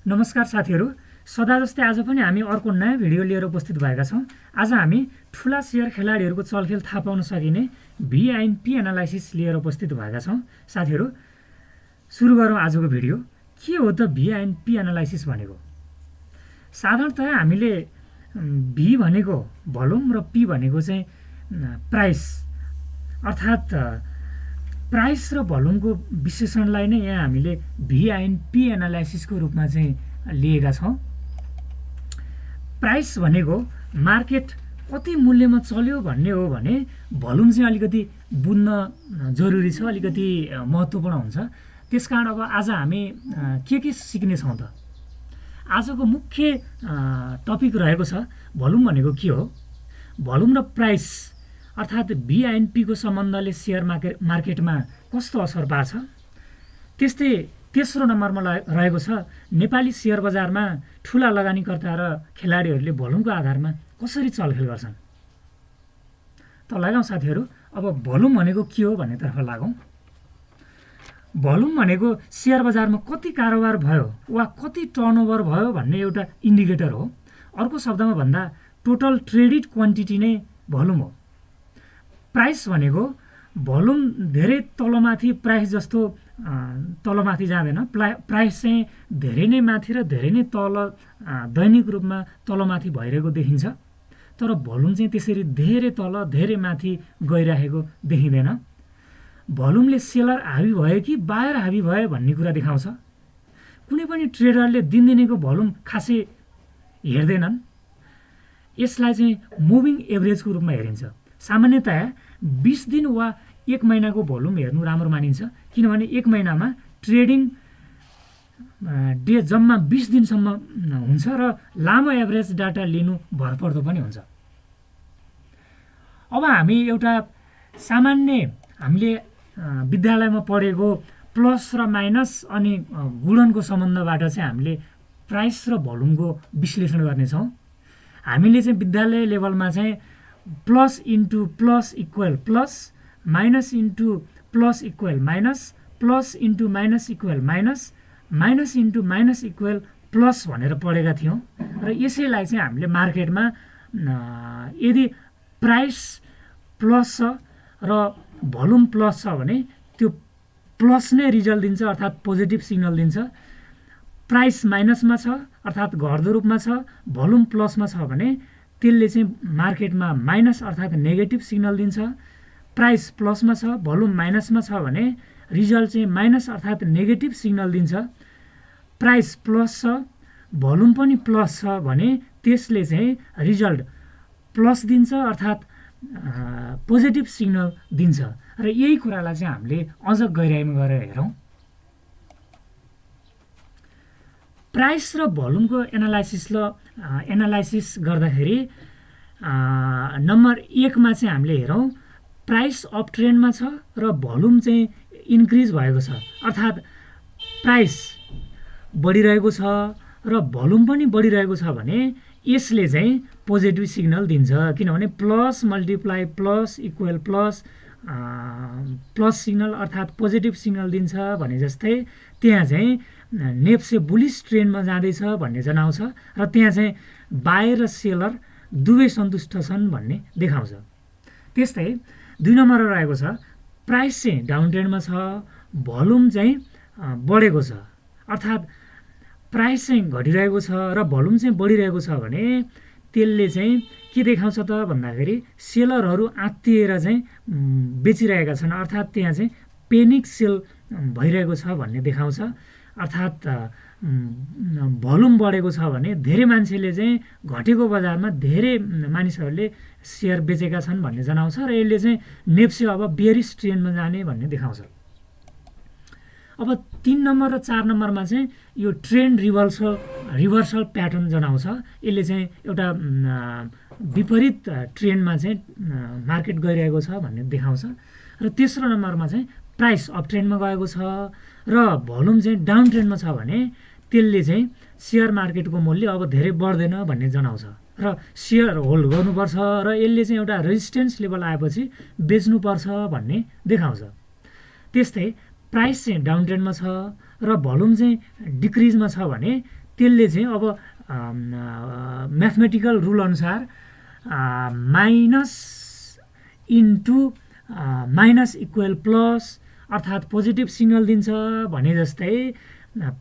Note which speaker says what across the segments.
Speaker 1: नमस्कार साथीहरू, सदा जस्तै आज पनि हामी अर्को नयाँ भिडियो लिएर उपस्थित भएका छौँ। आज हामी ठुला सेयर खेलाडीहरूको चलखेल थाहा पाउन सकिने VP एनालाइसिस लिएर उपस्थित भएका छौँ। साथीहरू, सुरु गरौँ आजको भिडियो। के हो त VP एनालाइसिस भनेको? साधारणतया हामीले V भनेको भोल्युम र P भनेको चाहिँ प्राइस, अर्थात् प्राइस र भोल्युमको विश्लेषणलाई नै यहाँ हामीले VP एनालाइसिसको रूपमा चाहिँ लिएका छौँ। प्राइस भनेको मार्केट कति मूल्यमा चल्यो भन्ने हो भने भोल्युम चाहिँ अलिकति बुझ्न जरुरी छ, अलिकति महत्त्वपूर्ण हुन्छ। त्यसकारण अब आज हामी के सिक्नेछौँ त? आजको मुख्य टपिक रहेको छ भोल्युम भनेको के हो, भोल्युम र प्राइस अर्थात् VP को सम्बन्धले सेयर मार्केटमा कस्तो असर पार्छ। त्यस्तै तेस्रो नम्बरमा रहेको छ नेपाली सेयर बजारमा ठुला लगानीकर्ता र खेलाडीहरूले भोल्युमको आधारमा कसरी चलखेल गर्छन्। त लगाउँ साथीहरू, अब भोल्युम भनेको के हो भन्नेतर्फ लागौँ। भोल्युम भनेको सेयर बजारमा कति कारोबार भयो वा कति टर्नओभर भयो भन्ने एउटा इन्डिकेटर हो। अर्को शब्दमा भन्दा टोटल ट्रेडेड क्वान्टिटी नै भोल्युम हो। प्राइस भनेको भोल्युम धेरै तलमाथि प्राइस जस्तो तलमाथि जाँदैन। प्राइस चाहिँ धेरै नै माथि र धेरै नै तल दैनिक रूपमा तलमाथि भइरहेको देखिन्छ, तर भोल्युम चाहिँ त्यसरी धेरै तल धेरै माथि गइरहेको देखिँदैन। भोल्युमले सेलर हाबी भयो कि बायर हाबी भयो भन्ने कुरा देखाउँछ। कुनै पनि ट्रेडरले दिनदिनैको भोल्युम खासै हेर्दैनन्, यसलाई चाहिँ मुभिङ एभरेजको रूपमा हेरिन्छ। सामान्यतया 20 दिन वा 1 महिनाको भोल्युम हेर्नु राम्रो मानिन्छ, किनभने 1 महिनामा ट्रेडिङ डे जम्मा 20 दिनसम्म हुन्छ र लामो एभरेज डाटा लिनु भरपर्दो पनि हुन्छ। अब हामी एउटा सामान्य हामीले विद्यालयमा पढेको प्लस र माइनस अनि गुणनको सम्बन्धबाट चाहिँ हामीले प्राइस र भोल्युमको विश्लेषण गर्नेछौँ। हामीले चाहिँ विद्यालय लेभलमा चाहिँ plus into plus equal plus, minus into plus equal minus, plus into minus equal minus, minus into minus equal plus भनेर पढेका थियौँ। र यसैलाई चाहिँ हामीले मार्केटमा यदि प्राइस प्लस छ र भोल्युम प्लस छ भने त्यो प्लस नै रिजल्ट दिन्छ, अर्थात् पोजिटिभ सिग्नल दिन्छ। प्राइस माइनसमा छ अर्थात् घट्दो रूपमा छ, भोल्युम प्लसमा छ भने त्यसले चाहिँ मार्केटमा माइनस अर्थात् नेगेटिभ सिग्नल दिन्छ। प्राइस प्लसमा छ भोल्युम माइनसमा छ भने रिजल्ट चाहिँ माइनस अर्थात् नेगेटिभ सिग्नल दिन्छ। प्राइस प्लस छ भोल्युम पनि प्लस छ भने त्यसले चाहिँ रिजल्ट प्लस दिन्छ अर्थात् पोजिटिभ सिग्नल दिन्छ। र यही कुरालाई चाहिँ हामीले अझ गहिराइमा गएर हेरौँ। प्राइस र भोल्युमको एनालाइसिस गर्दाखेरि नम्बर 1 मा चाहिँ हामीले हेरौँ प्राइस अप ट्रेन्डमा छ र भोल्युम चाहिँ इन्क्रिज भएको छ, अर्थात् प्राइस बढिरहेको छ र भोल्युम पनि बढिरहेको छ भने यसले चाहिँ पोजिटिभ सिग्नल दिन्छ, किनभने plus multiply plus equal plus plus signal अर्थात् पोजिटिभ सिग्नल दिन्छ भने जस्तै त्यहाँ चाहिँ नेप्से बुलिस ट्रेन्डमा जाँदैछ भन्ने जनाउँछ र त्यहाँ चाहिँ बायर र सेलर दुवै सन्तुष्ट छन् भन्ने देखाउँछ। त्यस्तै 2 नम्बर रहेको छ प्राइस चाहिँ डाउन ट्रेन्डमा छ, भोल्युम चाहिँ बढेको छ, अर्थात् प्राइस चाहिँ घटिरहेको छ र भोल्युम चाहिँ बढिरहेको छ भने त्यसले चाहिँ के देखाउँछ त भन्दाखेरि सेलरहरू आत्तिएर चाहिँ बेचिरहेका छन्, अर्थात् त्यहाँ चाहिँ पेनिक सेल भइरहेको छ भन्ने देखाउँछ। अर्थात् भोल्युम बढेको छ भने धेरै मान्छेले चाहिँ घटेको बजारमा धेरै मानिसहरूले सेयर बेचेका छन् भन्ने जनाउँछ र यसले चाहिँ नेप्से अब बेयरिस ट्रेन्डमा जाने भन्ने देखाउँछ। अब 3 नम्बर र 4 नम्बरमा चाहिँ यो ट्रेन्ड रिभर्सल प्याटर्न जनाउँछ। यसले चाहिँ एउटा विपरीत ट्रेन्डमा चाहिँ मार्केट गइरहेको छ भन्ने देखाउँछ। र तेस्रो नम्बरमा चाहिँ प्राइस अप ट्रेन्डमा गएको छ र भोल्युम चाहिँ डाउन ट्रेन्डमा छ भने त्यसले चाहिँ सेयर मार्केटको मूल्य अब धेरै बढ्दैन भन्ने जनाउँछ र सेयर होल्ड गर्नुपर्छ र यसले चाहिँ एउटा रेजिस्टेन्स लेभल आएपछि बेच्नुपर्छ भन्ने देखाउँछ। त्यस्तै प्राइस चाहिँ डाउन ट्रेन्डमा छ र भोल्युम चाहिँ डिक्रिजमा छ भने त्यसले चाहिँ अब म्याथमेटिकल रुल अनुसार minus into minus equal plus अर्थात् पोजिटिभ सिग्नल दिन्छ भने जस्तै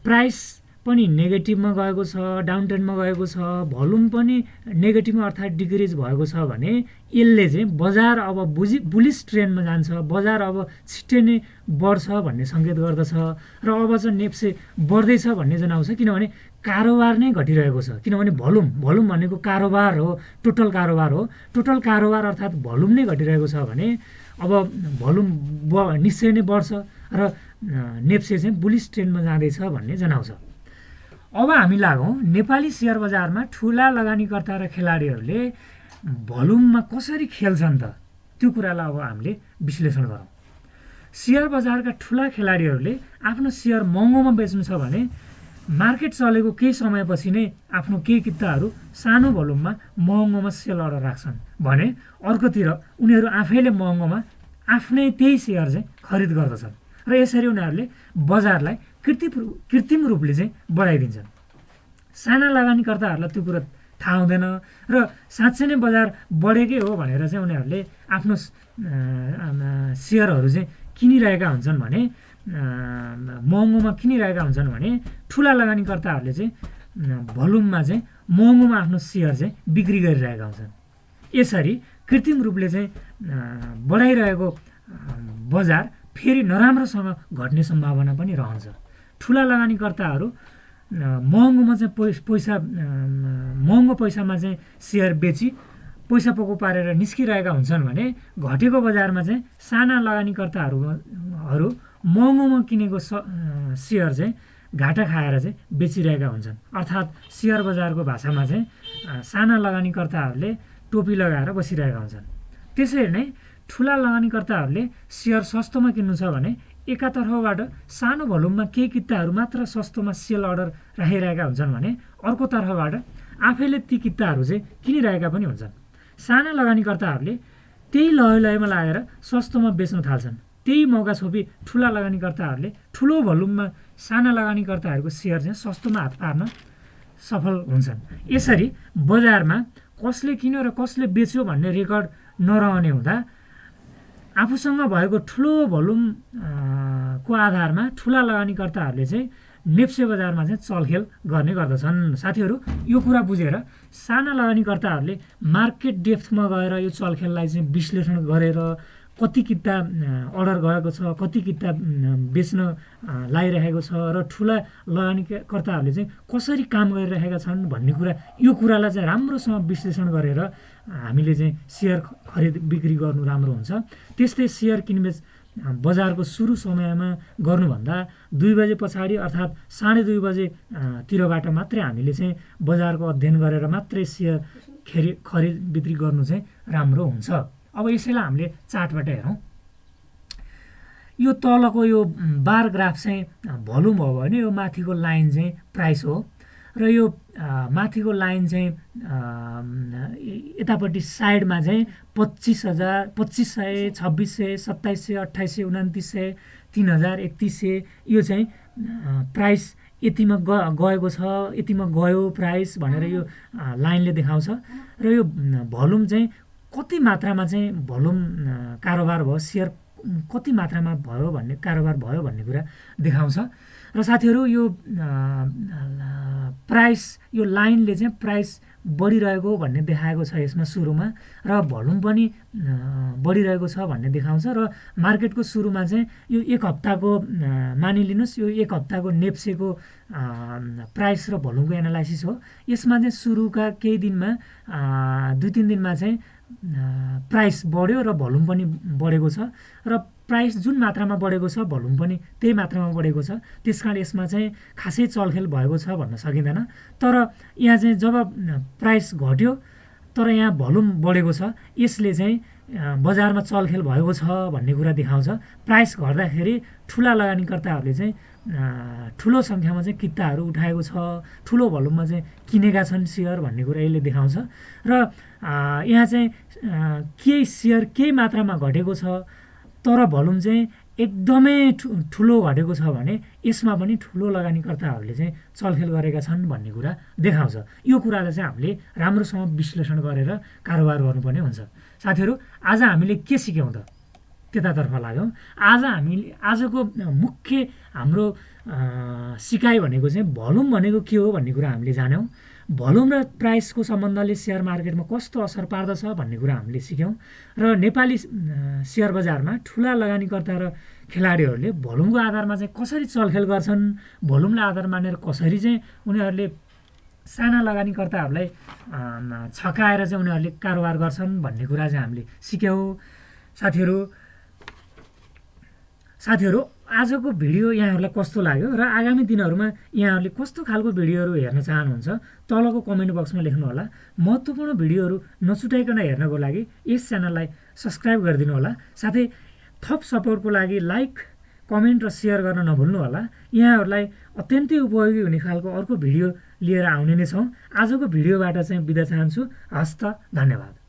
Speaker 1: प्राइस पनि नेगेटिभमा गएको छ, डाउन ट्रेन्डमा गएको छ, भोल्युम पनि नेगेटिभमा अर्थात् डिक्रिज भएको छ भने यसले चाहिँ बजार अब बुलिस ट्रेन्डमा जान्छ, बजार अब छिट्टै नै बढ्छ भन्ने सङ्केत गर्दछ र अब चाहिँ नेप्से बढ्दैछ भन्ने जनाउँछ। किनभने कारोबार नै घटिरहेको छ, किनभने भोल्युम भनेको कारोबार हो, टोटल कारोबार हो। टोटल कारोबार अर्थात् भोल्युम नै घटिरहेको छ भने अब भोल्युम निश्चय नै बढ्छ र नेप्से चाहिँ बुलिस ट्रेन्डमा जाँदैछ भन्ने जनाउँछ। अब हामी लागौँ नेपाली सेयर बजारमा ठुला लगानीकर्ता र खेलाडीहरूले भोल्युममा कसरी खेल्छन् त, त्यो कुरालाई अब हामीले विश्लेषण गरौँ। सेयर बजारका ठुला खेलाडीहरूले आफ्नो सेयर महँगोमा बेच्नु छ भने मार्केट चलेको केही समयपछि नै आफ्नो केही किताहरू सानो भोल्युममा महँगोमा सेल अर्डर राख्छन् भने अर्कोतिर उनीहरू आफैले महँगोमा आफ्नै त्यही सेयर चाहिँ खरिद गर्दछन् र यसरी उनीहरूले बजारलाई कृत्रिम रूपले चाहिँ बढाइदिन्छन्। साना लगानीकर्ताहरूलाई त्यो कुरा थाहा हुँदैन र साँच्चै नै बजार बढेकै हो भनेर चाहिँ उनीहरूले आफ्नो सेयरहरू चाहिँ किनिरहेका हुन्छन् भने महँगोमा किनिरहेका हुन्छन् भने ठुला लगानीकर्ताहरूले चाहिँ भोल्युममा चाहिँ महँगोमा आफ्नो सेयर चाहिँ बिक्री गरिरहेका हुन्छन्। यसरी कृत्रिम रूपले चाहिँ बढाइरहेको बजार फेरि नराम्रोसँग घट्ने सम्भावना पनि रहन्छ। ठुला लगानीकर्ताहरू महँगोमा चाहिँ महँगो पैसामा चाहिँ सेयर बेची पैसा पोको पारेर निस्किरहेका हुन्छन् भने घटेको बजारमा चाहिँ साना लगानीकर्ताहरू महँगोमा किनेको सेयर चाहिँ घाटा खाएर चाहिँ बेचिरहेका हुन्छन्। अर्थात् सेयर बजारको भाषामा चाहिँ साना लगानीकर्ताहरूले टोपी लगाएर बसिरहेका हुन्छन्। त्यसरी नै ठुला लगानीकर्ताहरूले सेयर सस्तोमा किन्नु छ भने एकातर्फबाट सानो भोल्युममा केही किताहरू मात्र सस्तोमा सेल अर्डर राखिरहेका हुन्छन् भने अर्कोतर्फबाट आफैले ती किताहरू चाहिँ किनिरहेका पनि हुन्छन्। साना लगानीकर्ताहरूले त्यही लयमा लागेर सस्तोमा बेच्न थाल्छन्। त्यही मौका छोपी ठुला लगानीकर्ताहरूले ठुलो भोल्युममा साना लगानीकर्ताहरूको सेयर चाहिँ सस्तोमा हात पार्न सफल हुन्छन्। यसरी बजारमा कसले किन्यो र कसले बेच्यो भन्ने रेकर्ड नरहने हुँदा आफूसँग भएको ठुलो भोल्युम को आधारमा ठुला लगानीकर्ताहरूले चाहिँ नेप्से बजारमा चाहिँ चलखेल गर्ने गर्दछन्। साथीहरू यो कुरा बुझेर साना लगानीकर्ताहरूले मार्केट डेप्थमा गएर यो चलखेललाई चाहिँ विश्लेषण गरेर कति किता अर्डर गएको छ, कति किता बेच्न लागिरहेको छ र ठुला लगानीकर्ताहरूले चाहिँ कसरी काम गरिरहेका छन् भन्ने कुरा, यो कुरालाई चाहिँ राम्रोसँग विश्लेषण गरेर हामीले चाहिँ सेयर खरिद बिक्री गर्नु राम्रो हुन्छ। त्यस्तै सेयर किनबेच बजारको सुरु समयमा गर्नुभन्दा 2 बजे पछाडि अर्थात् 2:30 बजे तिरबाट मात्रै हामीले चाहिँ बजारको अध्ययन गरेर मात्रै सेयर खरिद बिक्री गर्नु चाहिँ राम्रो हुन्छ। अब यसैलाई हामीले चार्टबाट हेरौँ। यो तलको यो बार ग्राफ चाहिँ भोल्युम हो भने यो माथिको लाइन चाहिँ प्राइस हो र यो माथिको लाइन चाहिँ यतापट्टि साइडमा चाहिँ 25,000, 2500, 2600, 2700, 2800, 2900, 3000, 3100 यो चाहिँ प्राइस यतिमा गएको छ, यतिमा गयो प्राइस भनेर यो लाइनले देखाउँछ र यो भोल्युम चाहिँ कति मात्रामा चाहिँ भोल्युम कारोबार भयो, सेयर कति मात्रामा भयो भन्ने कारोबार भयो भन्ने कुरा देखाउँछ। र साथीहरू यो प्राइस यो लाइनले चाहिँ प्राइस बढिरहेको भन्ने देखाएको छ यसमा सुरुमा र भोल्युम पनि बढिरहेको छ भन्ने देखाउँछ र मार्केटको सुरुमा चाहिँ यो एक हप्ताको मानिलिनुहोस् यो एक हप्ताको नेप्सेको प्राइस र भोल्युमको एनालाइसिस हो। यसमा चाहिँ सुरुका केही दिनमा 2-3 दिनमा चाहिँ प्राइस बढ्यो र भोल्युम पनि बढेको छ र प्राइस जुन मात्रामा बढेको छ भोल्युम पनि त्यही मात्रामा बढेको छ। त्यसकारण यसमा चाहिँ खासै चलखेल भएको छ भन्न सकिँदैन। तर यहाँ चाहिँ जब प्राइस घट्यो तर यहाँ भोल्युम बढेको छ यसले चाहिँ बजारमा चलखेल भएको छ भन्ने कुरा देखाउँछ। प्राइस घट्दाखेरि ठुला लगानीकर्ताहरूले चाहिँ ठुलो सङ्ख्यामा चाहिँ किताहरू उठाएको छ, ठुलो भोल्युममा चाहिँ किनेका छन् सेयर भन्ने कुरा यसले देखाउँछ र यहाँ चाहिँ केही सेयर केही मात्रामा घटेको छ तर भोल्युम चाहिँ एकदमै ठुलो घटेको छ भने यसमा पनि ठुलो लगानीकर्ताहरूले चाहिँ चलखेल गरेका छन् भन्ने कुरा देखाउँछ। यो कुरालाई चाहिँ हामीले राम्रोसँग विश्लेषण गरेर कारोबार गर्नुपर्ने हुन्छ। साथीहरू, आज हामीले के सिक्यौँ त? त्यतातर्फ लाग्यौँ। आजको मुख्य हाम्रो सिकाइ भनेको चाहिँ भोल्युम भनेको के हो भन्ने कुरा हामीले जान्यौँ। भोल्युम र प्राइसको सम्बन्धले सेयर मार्केटमा कस्तो असर पार्दछ भन्ने कुरा हामीले सिक्यौँ। र नेपाली सेयर बजारमा ठुला लगानीकर्ता र खेलाडीहरूले भोल्युमको आधारमा चाहिँ कसरी चलखेल गर्छन्, भोल्युमलाई आधार मानेर कसरी चाहिँ उनीहरूले साना लगानीकर्ताहरूलाई छकाएर चाहिँ उनीहरूले कारोबार गर्छन् भन्ने कुरा चाहिँ हामीले सिक्यौँ। साथीहरू, आजको भिडियो यहाँहरूलाई कस्तो लाग्यो र आगामी दिनहरूमा यहाँहरूले कस्तो खालको भिडियोहरू हेर्न चाहनुहुन्छ तलको कमेन्ट बक्समा लेख्नुहोला। महत्त्वपूर्ण भिडियोहरू नछुटाइकन हेर्नको लागि यस च्यानललाई सब्सक्राइब गरिदिनु होला। साथै थप सपोर्टको लागि लाइक, कमेन्ट र सेयर गर्न नभुल्नुहोला। यहाँहरूलाई अत्यन्तै उपयोगी हुने खालको अर्को भिडियो लिएर आउने नै छौँ। आजको भिडियोबाट चाहिँ बिदा चाहन्छु। हस्त, धन्यवाद।